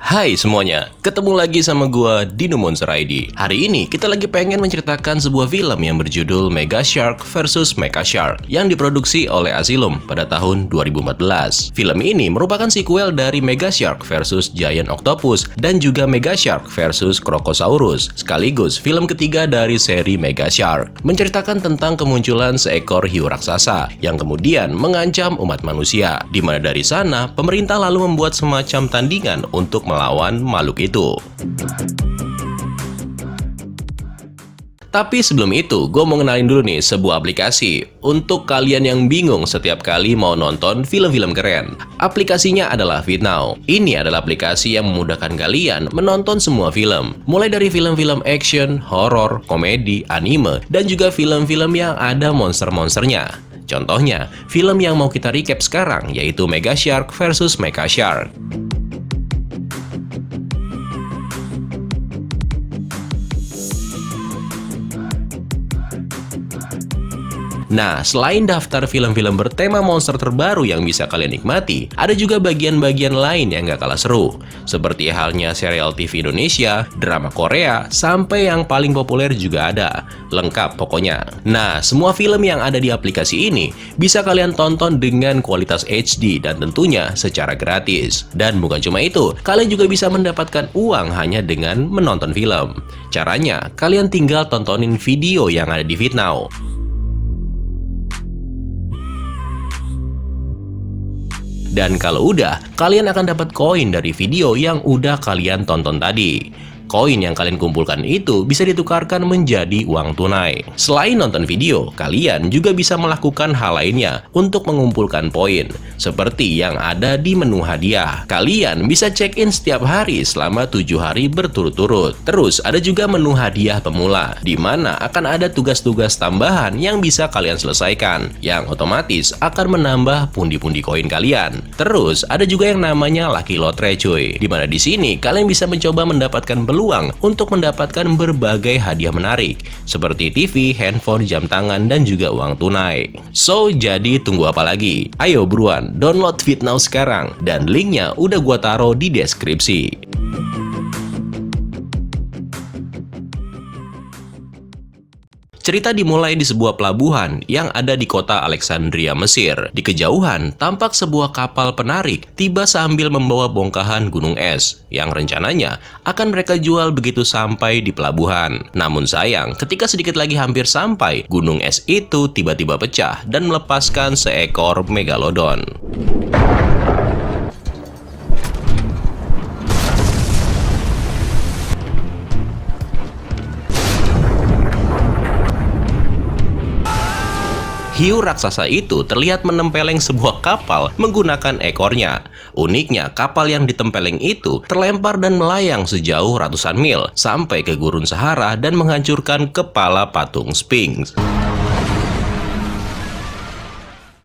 Hai semuanya, ketemu lagi sama gua Dino Monster ID. Hari ini kita lagi pengen menceritakan sebuah film yang berjudul Mega Shark vs Mecha Shark yang diproduksi oleh Asylum pada tahun 2014. Film ini merupakan sequel dari Mega Shark vs Giant Octopus dan juga Mega Shark vs Crocosaurus, sekaligus film ketiga dari seri Mega Shark. Menceritakan tentang kemunculan seekor hiu raksasa yang kemudian mengancam umat manusia, di mana dari sana pemerintah lalu membuat semacam tandingan untuk melawan makhluk itu. Tapi sebelum itu, gue mau kenalin dulu nih sebuah aplikasi untuk kalian yang bingung setiap kali mau nonton film-film keren. Aplikasinya adalah VidNow. Ini adalah aplikasi yang memudahkan kalian menonton semua film, mulai dari film-film action, horor, komedi, anime, dan juga film-film yang ada monster-monsternya. Contohnya, film yang mau kita recap sekarang yaitu Mega Shark vs Mecha Shark. Nah, selain daftar film-film bertema monster terbaru yang bisa kalian nikmati, ada juga bagian-bagian lain yang gak kalah seru. Seperti halnya serial TV Indonesia, drama Korea, sampai yang paling populer juga ada. Lengkap pokoknya. Nah, semua film yang ada di aplikasi ini bisa kalian tonton dengan kualitas HD dan tentunya secara gratis. Dan bukan cuma itu, kalian juga bisa mendapatkan uang hanya dengan menonton film. Caranya, kalian tinggal tontonin video yang ada di VidNow. Dan kalau udah, kalian akan dapat koin dari video yang udah kalian tonton tadi. Koin yang kalian kumpulkan itu bisa ditukarkan menjadi uang tunai. Selain nonton video, kalian juga bisa melakukan hal lainnya untuk mengumpulkan poin, seperti yang ada di menu hadiah. Kalian bisa check-in setiap hari selama 7 hari berturut-turut. Terus ada juga menu hadiah pemula, di mana akan ada tugas-tugas tambahan yang bisa kalian selesaikan, yang otomatis akan menambah pundi-pundi koin kalian. Terus ada juga yang namanya Lucky Lottery cuy, di mana di sini kalian bisa mencoba mendapatkan peluang untuk mendapatkan berbagai hadiah menarik seperti TV, handphone, jam tangan, dan juga uang tunai. So, jadi tunggu apa lagi? Ayo buruan, download VidNow sekarang dan linknya udah gua taruh di deskripsi. Cerita dimulai di sebuah pelabuhan yang ada di kota Alexandria, Mesir. Di kejauhan, tampak sebuah kapal penarik tiba sambil membawa bongkahan gunung es yang rencananya akan mereka jual begitu sampai di pelabuhan. Namun sayang, ketika sedikit lagi hampir sampai, gunung es itu tiba-tiba pecah dan melepaskan seekor megalodon. Hiu raksasa itu terlihat menempeleng sebuah kapal menggunakan ekornya. Uniknya, kapal yang ditempeleng itu terlempar dan melayang sejauh ratusan mil sampai ke gurun Sahara dan menghancurkan kepala patung Sphinx.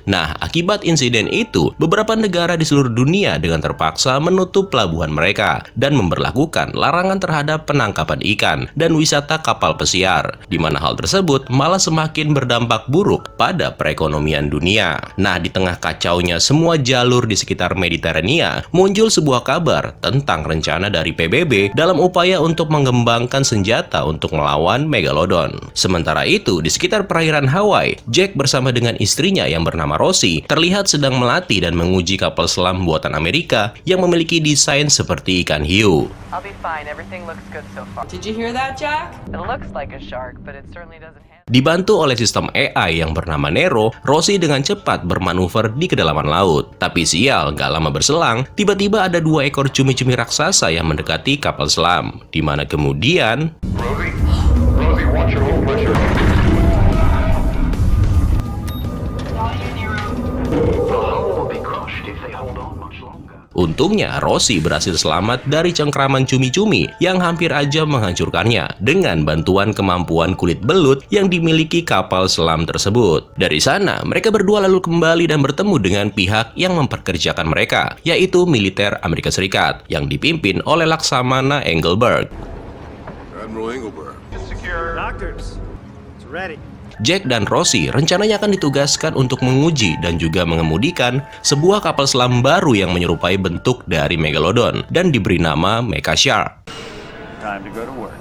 Nah, akibat insiden itu, beberapa negara di seluruh dunia dengan terpaksa menutup pelabuhan mereka dan memberlakukan larangan terhadap penangkapan ikan dan wisata kapal pesiar, di mana hal tersebut malah semakin berdampak buruk pada perekonomian dunia. Nah, di tengah kacaunya semua jalur di sekitar Mediterania, muncul sebuah kabar tentang rencana dari PBB dalam upaya untuk mengembangkan senjata untuk melawan Megalodon. Sementara itu, di sekitar perairan Hawaii, Jack bersama dengan istrinya yang bernama Rosie terlihat sedang melatih dan menguji kapal selam buatan Amerika yang memiliki desain seperti ikan hiu. I'll be fine. Everything looks good so far. Did you hear that, Jack? It looks like a shark, but it certainly doesn't have. Dibantu oleh sistem AI yang bernama Nero, Rosie dengan cepat bermanuver di kedalaman laut. Tapi sial, gak lama berselang, tiba-tiba ada 2 ekor cumi-cumi raksasa yang mendekati kapal selam, di mana kemudian Rosie, watch your low pressure. The hull will be crushed if they hold on much longer. untungnya Rosie berhasil selamat dari cengkraman cumi-cumi yang hampir aja menghancurkannya dengan bantuan kemampuan kulit belut yang dimiliki kapal selam tersebut. Dari sana, mereka berdua lalu kembali dan bertemu dengan pihak yang memperkerjakan mereka, yaitu militer Amerika Serikat yang dipimpin oleh Laksamana Engelberg. Admiral Engelberg. Secure. Doctors, it's ready. Jack dan Rosie rencananya akan ditugaskan untuk menguji dan juga mengemudikan sebuah kapal selam baru yang menyerupai bentuk dari Megalodon dan diberi nama Mecha Shark. Time to go to work.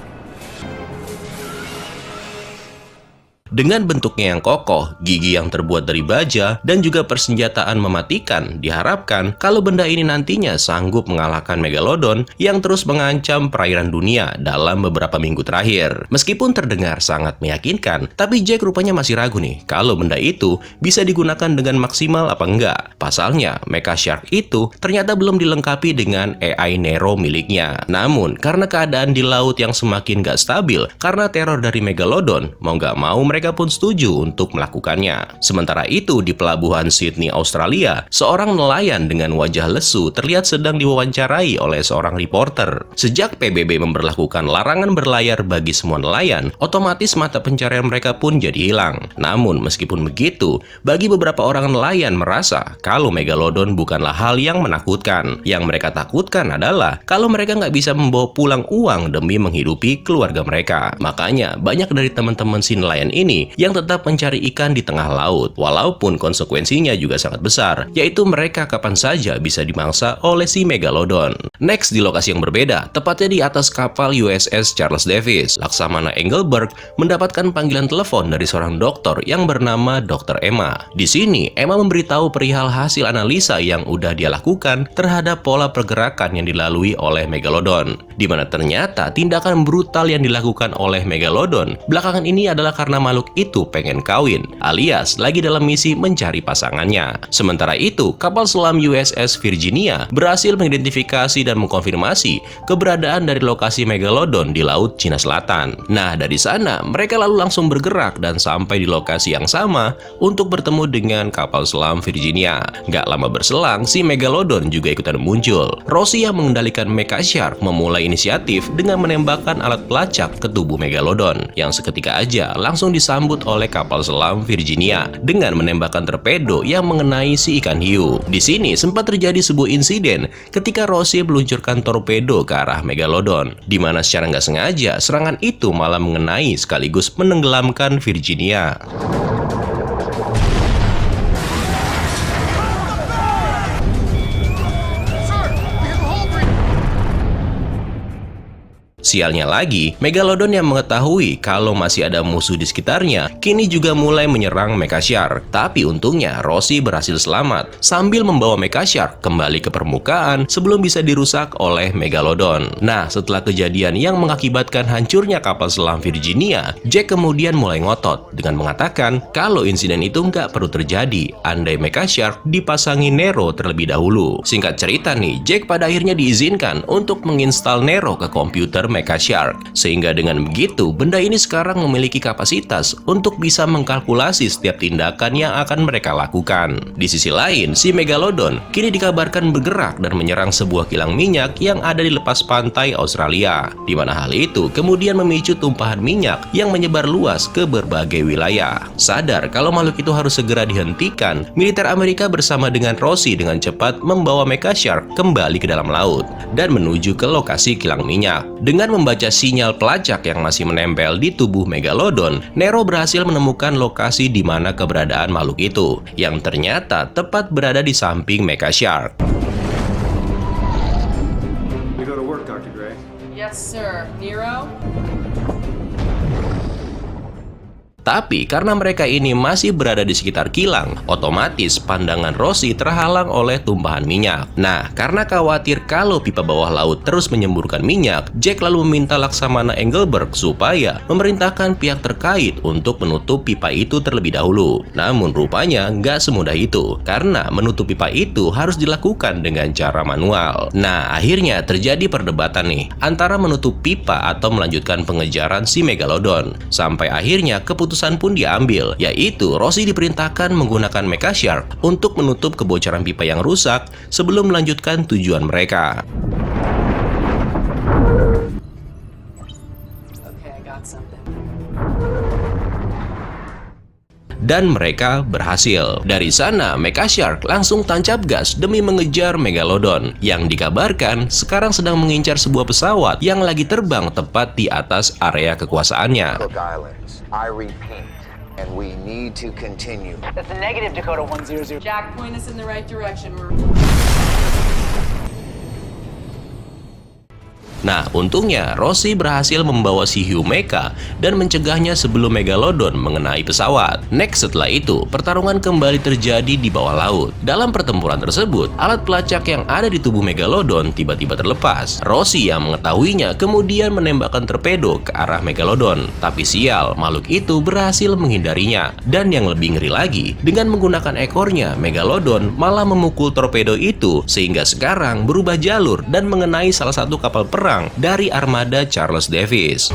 Dengan bentuknya yang kokoh, gigi yang terbuat dari baja, dan juga persenjataan mematikan, diharapkan kalau benda ini nantinya sanggup mengalahkan Megalodon yang terus mengancam perairan dunia dalam beberapa minggu terakhir. Meskipun terdengar sangat meyakinkan, tapi Jack rupanya masih ragu nih kalau benda itu bisa digunakan dengan maksimal apa enggak. Pasalnya, Mecha Shark itu ternyata belum dilengkapi dengan AI Nero miliknya. Namun, karena keadaan di laut yang semakin gak stabil karena teror dari Megalodon, mau gak mau mereka pun setuju untuk melakukannya. Sementara itu, di pelabuhan Sydney, Australia, seorang nelayan dengan wajah lesu terlihat sedang diwawancarai oleh seorang reporter. Sejak PBB memberlakukan larangan berlayar bagi semua nelayan, otomatis mata pencarian mereka pun jadi hilang. Namun, meskipun begitu, bagi beberapa orang nelayan merasa kalau Megalodon bukanlah hal yang menakutkan. Yang mereka takutkan adalah kalau mereka nggak bisa membawa pulang uang demi menghidupi keluarga mereka. Makanya, banyak dari teman-teman si nelayan ini yang tetap mencari ikan di tengah laut, walaupun konsekuensinya juga sangat besar, yaitu mereka kapan saja bisa dimangsa oleh si Megalodon. Next, di lokasi yang berbeda, tepatnya di atas kapal USS Charles Davis, Laksamana Engelberg mendapatkan panggilan telepon dari seorang dokter yang bernama Dr. Emma. Di sini, Emma memberitahu perihal hasil analisa yang udah dia lakukan terhadap pola pergerakan yang dilalui oleh Megalodon, di mana ternyata tindakan brutal yang dilakukan oleh Megalodon belakangan ini adalah karena makhluk itu pengen kawin, alias lagi dalam misi mencari pasangannya. Sementara itu, kapal selam USS Virginia berhasil mengidentifikasi dan mengkonfirmasi keberadaan dari lokasi Megalodon di Laut Cina Selatan. Nah, dari sana mereka lalu langsung bergerak dan sampai di lokasi yang sama untuk bertemu dengan kapal selam Virginia. Gak lama berselang, si Megalodon juga ikutan muncul. Rosie yang mengendalikan Mecha Shark memulai inisiatif dengan menembakkan alat pelacak ke tubuh Megalodon, yang seketika aja langsung disambut oleh kapal selam Virginia dengan menembakkan torpedo yang mengenai si ikan hiu. Di sini sempat terjadi sebuah insiden ketika Rosie meluncurkan torpedo ke arah Megalodon, di mana secara nggak sengaja serangan itu malah mengenai sekaligus menenggelamkan Virginia. Sialnya lagi, Megalodon yang mengetahui kalau masih ada musuh di sekitarnya, kini juga mulai menyerang Mecha Shark. Tapi untungnya, Rosie berhasil selamat sambil membawa Mecha Shark kembali ke permukaan sebelum bisa dirusak oleh Megalodon. Nah, setelah kejadian yang mengakibatkan hancurnya kapal selam Virginia, Jack kemudian mulai ngotot dengan mengatakan kalau insiden itu nggak perlu terjadi andai Mecha Shark dipasangi Nero terlebih dahulu. Singkat cerita nih, Jack pada akhirnya diizinkan untuk menginstal Nero ke komputer Mecha Shark, sehingga dengan begitu benda ini sekarang memiliki kapasitas untuk bisa mengkalkulasi setiap tindakan yang akan mereka lakukan. Di sisi lain, si Megalodon kini dikabarkan bergerak dan menyerang sebuah kilang minyak yang ada di lepas pantai Australia, di mana hal itu kemudian memicu tumpahan minyak yang menyebar luas ke berbagai wilayah. Sadar kalau makhluk itu harus segera dihentikan, militer Amerika bersama dengan Rosie dengan cepat membawa Mecha Shark kembali ke dalam laut dan menuju ke lokasi kilang minyak. Dengan membaca sinyal pelacak yang masih menempel di tubuh Megalodon, Nero berhasil menemukan lokasi di mana keberadaan makhluk itu, yang ternyata tepat berada di samping Mecha Shark. You go to work, Dr. Gray. Yes, sir. Nero? Tapi karena mereka ini masih berada di sekitar kilang, otomatis pandangan Rosie terhalang oleh tumpahan minyak. Nah, karena khawatir kalau pipa bawah laut terus menyemburkan minyak, Jack lalu meminta Laksamana Engelberg supaya memerintahkan pihak terkait untuk menutup pipa itu terlebih dahulu. Namun rupanya nggak semudah itu, karena menutup pipa itu harus dilakukan dengan cara manual. Nah, akhirnya terjadi perdebatan nih, antara menutup pipa atau melanjutkan pengejaran si Megalodon. Sampai akhirnya keputusan pun diambil, yaitu Rosie diperintahkan menggunakan Mecha Shark untuk menutup kebocoran pipa yang rusak sebelum melanjutkan tujuan mereka. Okay, I got something. Dan mereka berhasil. Dari sana, Mecha Shark langsung tancap gas demi mengejar Megalodon, yang dikabarkan sekarang sedang mengincar sebuah pesawat yang lagi terbang tepat di atas area kekuasaannya. Cook Islands. I repeat, and we need to continue. That's a negative, Dakota 100. Jack, point us in the right direction. Nah, untungnya Rossi berhasil membawa si Hugh Mecha dan mencegahnya sebelum Megalodon mengenai pesawat. Next, setelah itu, pertarungan kembali terjadi di bawah laut. Dalam pertempuran tersebut, alat pelacak yang ada di tubuh Megalodon tiba-tiba terlepas. Rossi yang mengetahuinya kemudian menembakkan torpedo ke arah Megalodon. Tapi sial, makhluk itu berhasil menghindarinya. Dan yang lebih ngeri lagi, dengan menggunakan ekornya, Megalodon malah memukul torpedo itu sehingga sekarang berubah jalur dan mengenai salah satu kapal perang dari armada Charles Davis.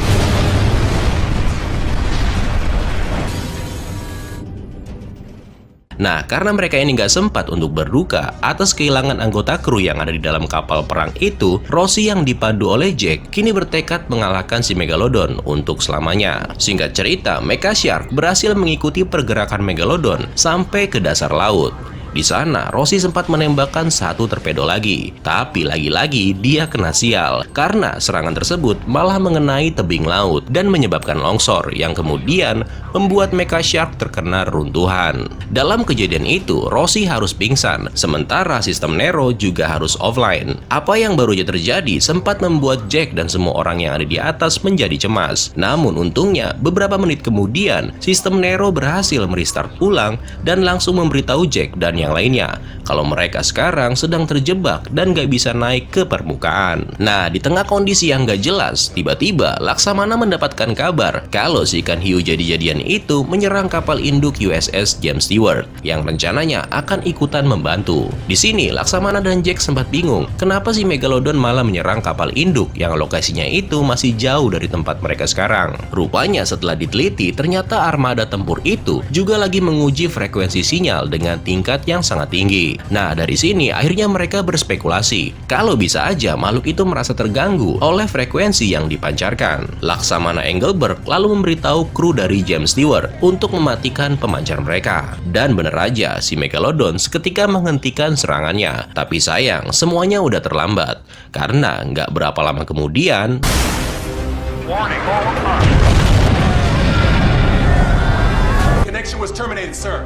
Nah, karena mereka ini nggak sempat untuk berduka atas kehilangan anggota kru yang ada di dalam kapal perang itu, Rossi yang dipandu oleh Jack kini bertekad mengalahkan si Megalodon untuk selamanya. Singkat cerita, Mecha Shark berhasil mengikuti pergerakan Megalodon sampai ke dasar laut. Di sana, Rossi sempat menembakkan satu torpedo lagi. Tapi lagi-lagi dia kena sial karena serangan tersebut malah mengenai tebing laut dan menyebabkan longsor yang kemudian membuat Mecha Shark terkena runtuhan. Dalam kejadian itu, Rossi harus pingsan, sementara sistem Nero juga harus offline. Apa yang baru saja terjadi sempat membuat Jack dan semua orang yang ada di atas menjadi cemas. Namun untungnya, beberapa menit kemudian, sistem Nero berhasil merestart ulang dan langsung memberitahu Jack dan yang lainnya kalau mereka sekarang sedang terjebak dan gak bisa naik ke permukaan. Nah, di tengah kondisi yang gak jelas, tiba-tiba Laksamana mendapatkan kabar kalau si ikan hiu jadi-jadian itu menyerang kapal induk USS James Stewart yang rencananya akan ikutan membantu. Di sini Laksamana dan Jack sempat bingung kenapa si Megalodon malah menyerang kapal induk yang lokasinya itu masih jauh dari tempat mereka sekarang. Rupanya setelah diteliti, ternyata armada tempur itu juga lagi menguji frekuensi sinyal dengan tingkat yang sangat tinggi. Nah, dari sini akhirnya mereka berspekulasi kalau bisa aja makhluk itu merasa terganggu oleh frekuensi yang dipancarkan. Laksamana Engelberg lalu memberitahu kru dari James Stewart untuk mematikan pemancar mereka. Dan bener aja, si Megalodon seketika menghentikan serangannya. Tapi sayang, semuanya udah terlambat karena nggak berapa lama kemudian Warning, all armed. Connection was terminated, sir.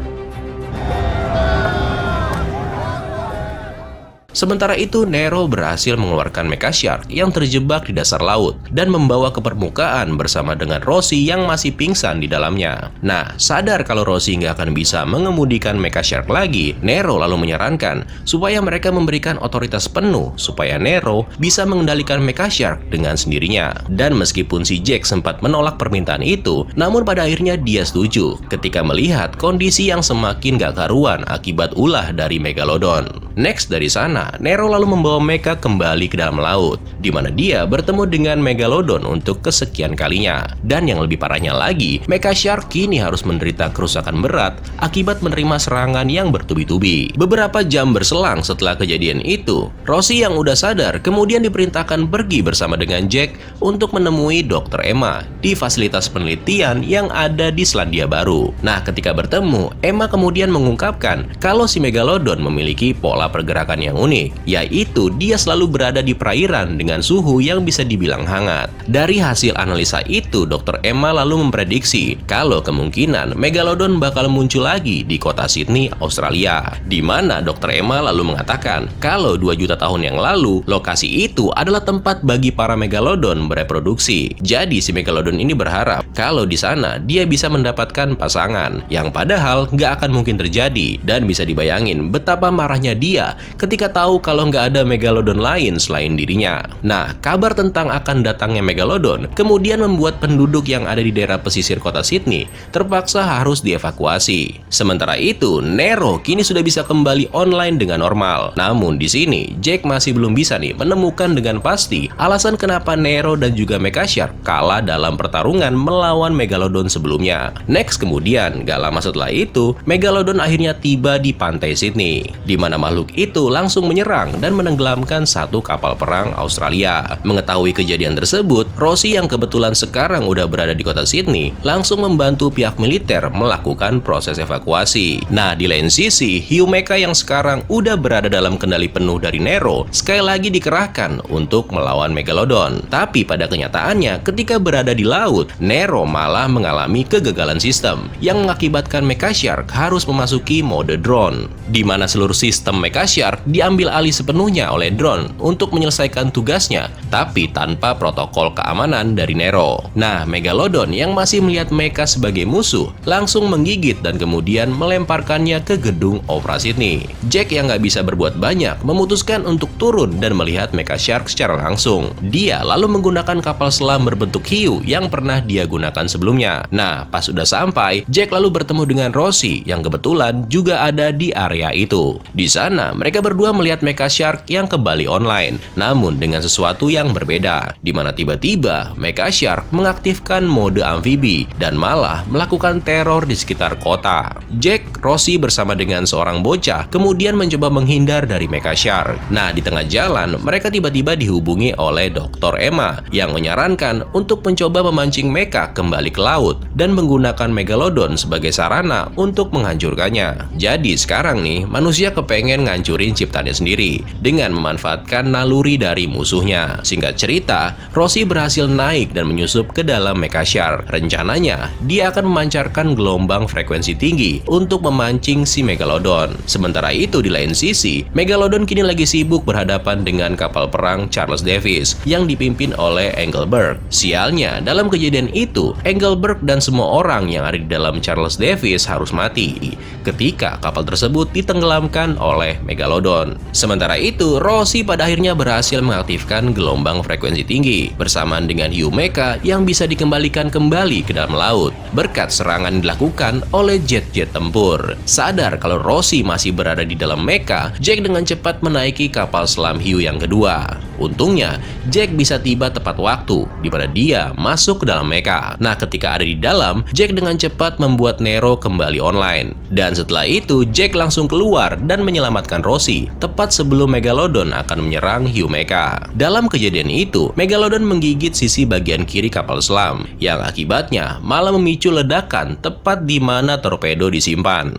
Sementara itu, Nero berhasil mengeluarkan Mecha Shark yang terjebak di dasar laut dan membawa ke permukaan bersama dengan Rossi yang masih pingsan di dalamnya. Nah, sadar kalau Rossi nggak akan bisa mengemudikan Mecha Shark lagi, Nero lalu menyarankan supaya mereka memberikan otoritas penuh supaya Nero bisa mengendalikan Mecha Shark dengan sendirinya. Dan meskipun si Jack sempat menolak permintaan itu, namun pada akhirnya dia setuju ketika melihat kondisi yang semakin gak karuan akibat ulah dari Megalodon. Next, dari sana Nero lalu membawa Mecha kembali ke dalam laut, di mana dia bertemu dengan Megalodon untuk kesekian kalinya. Dan yang lebih parahnya lagi, Mecha Shark kini harus menderita kerusakan berat akibat menerima serangan yang bertubi-tubi. Beberapa jam berselang setelah kejadian itu, Rossi yang udah sadar kemudian diperintahkan pergi bersama dengan Jack untuk menemui Dr. Emma di fasilitas penelitian yang ada di Selandia Baru. Nah, ketika bertemu, Emma kemudian mengungkapkan kalau si Megalodon memiliki pola pergerakan yang unik, yaitu dia selalu berada di perairan dengan suhu yang bisa dibilang hangat. Dari hasil analisa itu, Dr. Emma lalu memprediksi kalau kemungkinan Megalodon bakal muncul lagi di kota Sydney, Australia, di mana Dr. Emma lalu mengatakan kalau 2 juta tahun yang lalu, lokasi itu adalah tempat bagi para Megalodon bereproduksi. Jadi si Megalodon ini berharap kalau di sana dia bisa mendapatkan pasangan, yang padahal nggak akan mungkin terjadi. Dan bisa dibayangin betapa marahnya dia ketika tahu kalau nggak ada Megalodon lain selain dirinya. Nah, kabar tentang akan datangnya Megalodon kemudian membuat penduduk yang ada di daerah pesisir kota Sydney terpaksa harus dievakuasi. Sementara itu, Nero kini sudah bisa kembali online dengan normal. Namun di sini, Jack masih belum bisa nih menemukan dengan pasti alasan kenapa Nero dan juga Mecha Shark kalah dalam pertarungan melawan Megalodon sebelumnya. Next, kemudian gak lama setelah itu, Megalodon akhirnya tiba di pantai Sydney, di mana makhluk makhluk itu langsung menyerang dan menenggelamkan satu kapal perang Australia. Mengetahui kejadian tersebut, Rossi yang kebetulan sekarang udah berada di kota Sydney langsung membantu pihak militer melakukan proses evakuasi. Nah, di lain sisi, hiu mecha yang sekarang udah berada dalam kendali penuh dari Nero sekali lagi dikerahkan untuk melawan Megalodon. Tapi pada kenyataannya, ketika berada di laut, Nero malah mengalami kegagalan sistem yang mengakibatkan Mecha Shark harus memasuki mode drone, di mana seluruh sistem Mecha Shark diambil alih sepenuhnya oleh drone untuk menyelesaikan tugasnya, tapi tanpa protokol keamanan dari Nero. Nah, Megalodon yang masih melihat Mecha sebagai musuh langsung menggigit dan kemudian melemparkannya ke gedung Opera Sydney. Jack yang nggak bisa berbuat banyak memutuskan untuk turun dan melihat Mecha Shark secara langsung. Dia lalu menggunakan kapal selam berbentuk hiu yang pernah dia gunakan sebelumnya. Nah, pas udah sampai, Jack lalu bertemu dengan Rossi yang kebetulan juga ada di area itu. Di sana, mereka berdua melihat Mecha Shark yang kembali online, namun dengan sesuatu yang berbeda, di mana tiba-tiba Mecha Shark mengaktifkan mode amfibi dan malah melakukan teror di sekitar kota. Jack, Rossi bersama dengan seorang bocah kemudian mencoba menghindar dari Mecha Shark. Nah, di tengah jalan, mereka tiba-tiba dihubungi oleh Dr. Emma yang menyarankan untuk mencoba memancing Mecha kembali ke laut dan menggunakan Megalodon sebagai sarana untuk menghancurkannya. Jadi sekarang nih, manusia kepengen ngancurin ciptaannya sendiri dengan memanfaatkan naluri dari musuhnya. Singkat cerita, Rossi berhasil naik dan menyusup ke dalam Mecha Shark. Rencananya, dia akan memancarkan gelombang frekuensi tinggi untuk memancing si Megalodon. Sementara itu, di lain sisi, Megalodon kini lagi sibuk berhadapan dengan kapal perang Charles Davis yang dipimpin oleh Engelberg. Sialnya, dalam kejadian itu, Engelberg dan semua orang yang ada di dalam Charles Davis harus mati ketika kapal tersebut ditenggelamkan oleh Megalodon. Sementara itu, Rossi pada akhirnya berhasil mengaktifkan gelombang frekuensi tinggi bersamaan dengan hiu mecha yang bisa dikembalikan kembali ke dalam laut berkat serangan yang dilakukan oleh jet-jet tempur. Sadar kalau Rossi masih berada di dalam mecha, Jack dengan cepat menaiki kapal selam hiu yang kedua. Untungnya, Jack bisa tiba tepat waktu di mana dia masuk ke dalam mecha. Nah, ketika ada di dalam, Jack dengan cepat membuat Nero kembali online. Dan setelah itu, Jack langsung keluar dan menyelamatkan Rossi tepat sebelum Megalodon akan menyerang hiu mecha. Dalam kejadian itu, Megalodon menggigit sisi bagian kiri kapal selam yang akibatnya malah memicu ledakan tepat di mana torpedo disimpan.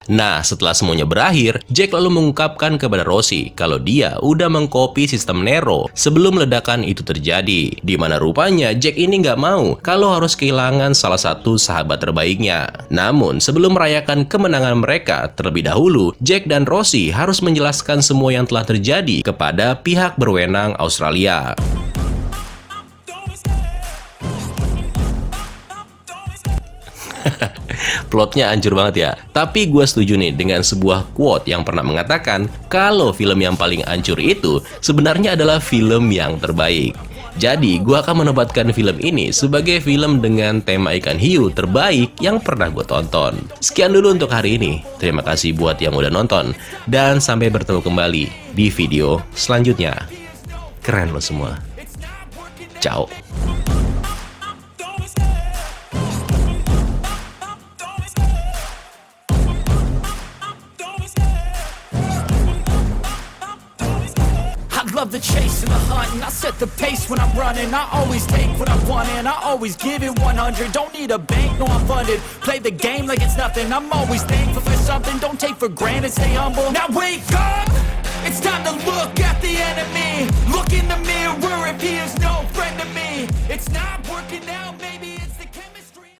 Nah, setelah semuanya berakhir, Jack lalu mengungkapkan kepada Rossi kalau dia udah mengcopy sistem Nero sebelum ledakan itu terjadi. Di mana rupanya Jack ini nggak mau kalau harus kehilangan salah satu sahabat terbaiknya. Namun, sebelum merayakan kemenangan mereka, terlebih dahulu, Jack dan Rossi harus menjelaskan semua yang telah terjadi kepada pihak berwenang Australia. Plotnya hancur banget ya. Tapi gue setuju nih dengan sebuah quote yang pernah mengatakan kalau film yang paling hancur itu sebenarnya adalah film yang terbaik. Jadi gue akan menempatkan film ini sebagai film dengan tema ikan hiu terbaik yang pernah gue tonton. Sekian dulu untuk hari ini. Terima kasih buat yang udah nonton. Dan sampai bertemu kembali di video selanjutnya. Keren lo semua. Ciao. Love the chase and the hunt, and I set the pace when I'm running. I always take what I want and I always give it 100. Don't need a bank, no I'm funded. Play the game like it's nothing. I'm always thankful for something. Don't take for granted, stay humble. Now wake up, it's time to look at the enemy. Look in the mirror if he is no friend to me. It's not working out, maybe